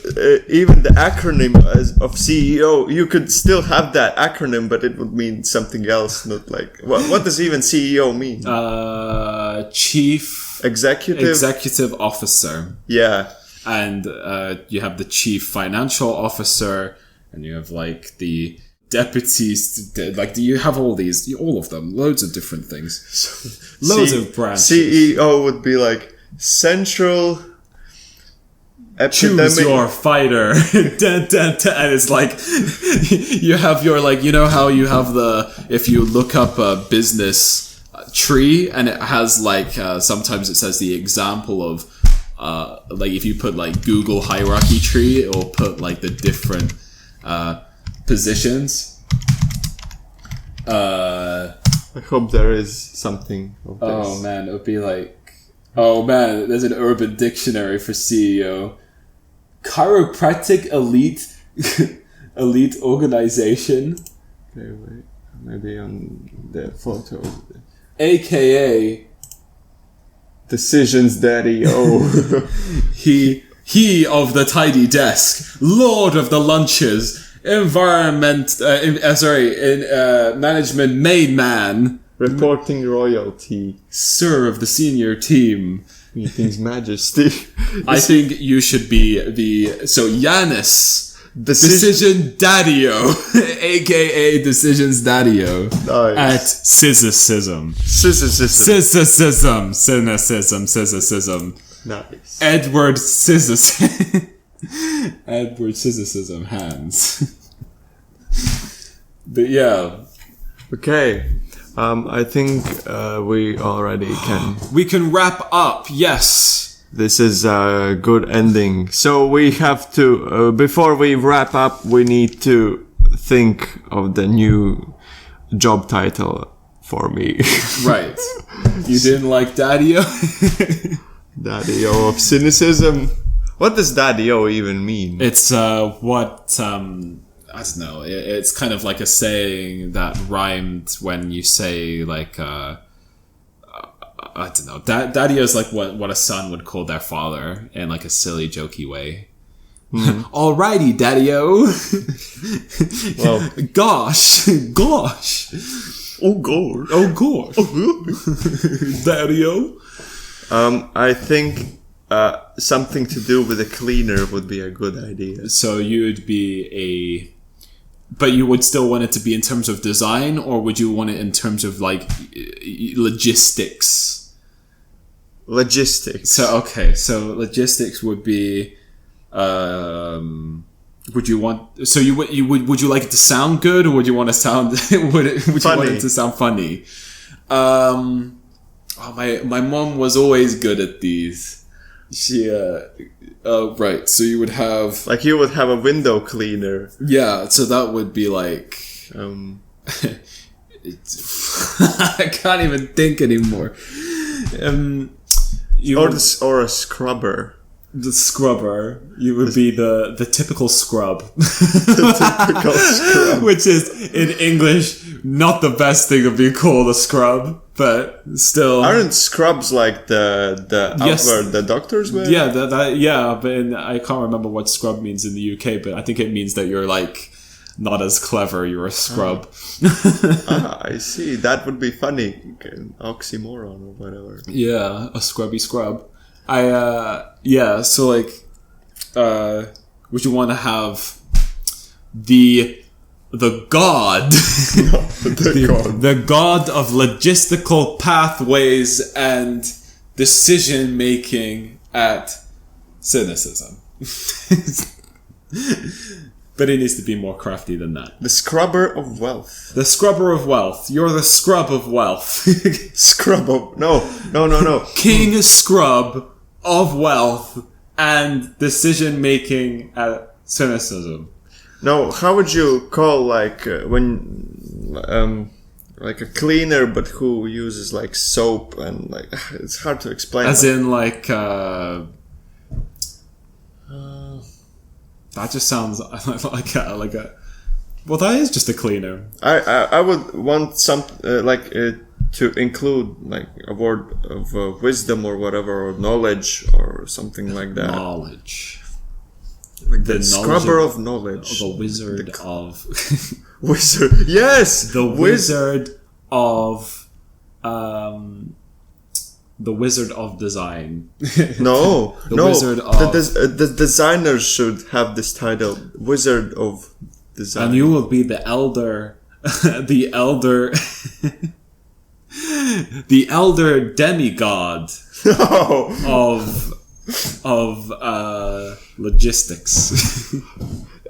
even the acronym of CEO. You could still have that acronym, but it would mean something else. Not like what does even CEO mean? Chief Executive Officer. Yeah, and you have the Chief Financial Officer, and you have like the deputies, like you have all of them, loads of different things, loads of branches. CEO would be like central choose your fighter. And it's like you have your, like, you know how you have if you look up a business tree and it has like sometimes it says the example of like if you put like Google hierarchy tree, or put like the different positions. I hope there is something of this. Oh man, it would be like... Oh man, there's an Urban Dictionary for CEO. Chiropractic elite elite organization. Okay, wait. Maybe on the photo. AKA... Decisions Daddy, He of the tidy desk, Lord of the lunches, management made man, reporting royalty, Sir of the senior team, meetings majesty. I think you should be Janis. Decision Daddy-o, aka Decisions Daddy-o, nice. At Cynicism. Cynicism. Nice. Edward Cynicism hands. But yeah. Okay. I think we already can. We can wrap up, yes. This is a good ending. So we have to, before we wrap up, we need to think of the new job title for me. Right. You didn't like Daddy-o? Daddy-o of cynicism. What does Daddy-o even mean? It's I don't know. It's kind of like a saying that rhymed when you say like I don't know. Daddy-o is like what a son would call their father in like a silly, jokey way. Mm-hmm. Alrighty, Daddy-o. Well, gosh. Oh gosh. Daddy-o. I think something to do with a cleaner would be a good idea. So you would be but you would still want it to be in terms of design, or would you want it in terms of like logistics? Logistics. So logistics would be. Would you want? So would you like it to sound good, or would you want to sound? would you want it to sound funny? My mom was always good at these. She right. So you would have a window cleaner. Yeah. So that would be like. I can't even think anymore. Or a scrubber. The scrubber. You would be the typical scrub. The typical scrub. Which is, in English, not the best thing to be called a scrub, but still. Aren't scrubs like the outward the doctors wear? Yeah, but I can't remember what scrub means in the UK, but I think it means that you're like not as clever, you're a scrub. I see. That would be funny. Oxymoron or whatever. Yeah, a scrubby scrub. So like, would you want to have the god, the god of logistical pathways and decision making at cynicism? But it needs to be more crafty than that. The scrubber of wealth. The scrubber of wealth. You're the scrub of wealth. No. King Scrub of wealth and decision making at cynicism. No, how would you call like like a cleaner but who uses like soap and like it's hard to explain. As in like that just sounds like a well, that is just a cleaner. I would want some to include like a word of wisdom or whatever, or knowledge or something like that. Knowledge. Like the scrubber of knowledge. The wizard of... Wizard. Yes! The wizard of... the wizard of design. No. Wizard of... The designers should have this title. Wizard of design. And you will be the elder... the elder... the elder demigod of logistics.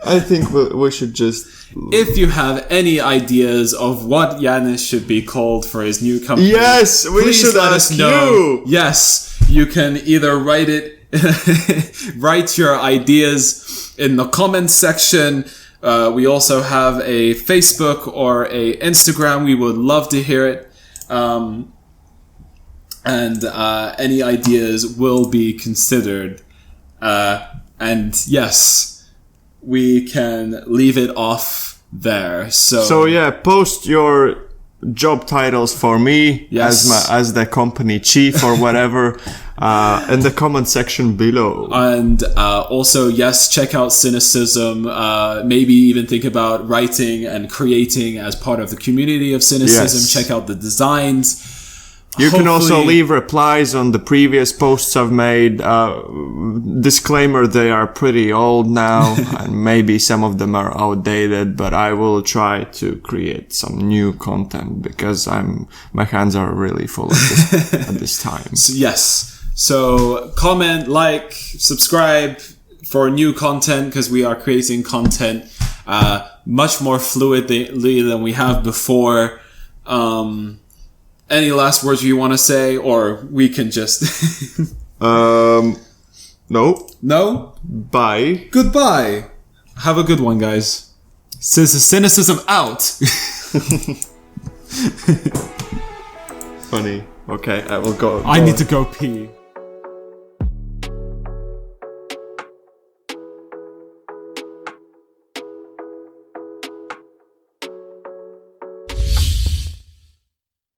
I think we should just... If you have any ideas of what Janis should be called for his new company, yes, we should let ask us know. You. Yes, you can either write your ideas in the comments section. We also have a Facebook or a Instagram. We would love to hear it. And any ideas will be considered. And yes, we can leave it off there. So yeah, post your job titles for me as the company chief or whatever in the comment section below. And also, yes, check out Cynicism. Maybe even think about writing and creating as part of the community of Cynicism. Yes. Check out the designs. You can also leave replies on the previous posts I've made. Disclaimer, they are pretty old now, and maybe some of them are outdated, but I will try to create some new content because my hands are really full at this time. So comment, like, subscribe for new content, because we are creating content much more fluidly than we have before. Any last words you want to say, or we can just... No. No? Bye. Goodbye. Have a good one, guys. Cynicism out. Funny. Okay, I will go. I need to go pee.